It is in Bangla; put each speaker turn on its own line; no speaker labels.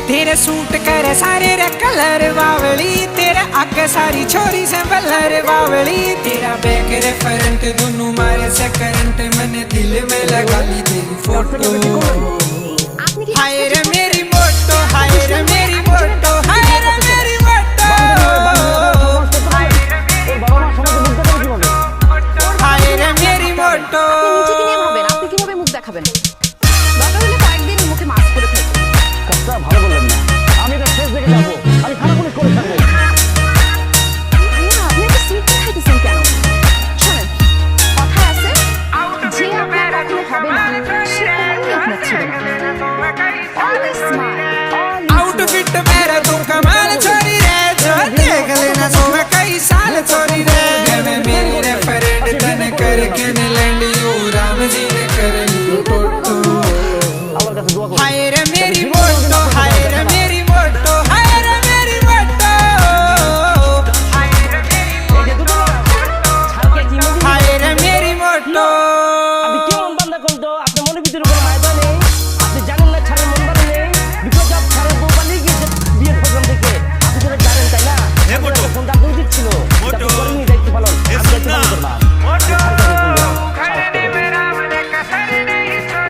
तेरे सूट करे सारे रे कलर बावली, तेरे आगे सारी छोरी से बलर बावली। तेरा बैक रे फ्रंट दोनों मारे से करंट, मैंने दिल में लगा ली तेरी फोटो। हाय रे मेरी मोटो, हाय रे मेरी मोटो, हाय रे मेरी मोटो, हाय रे मेरी मोटो।
আপনি কিভাবে মুখ দেখাবেন? দরকার হলে কয়েকদিন মুখে মাস্ক করে থাকবেন।
কাজটা ভালো বললেন না, আমি এটা শেষ দেখে যাবো, আমি খারাপ পুলিশ করে থাকবো।
আপনি একটা সিট খাইতেছেন কেন? শোনেন, কথা আছে, যে আপনার কখনো হবে না সে কখনোই আপনার ছিল না। Always smile.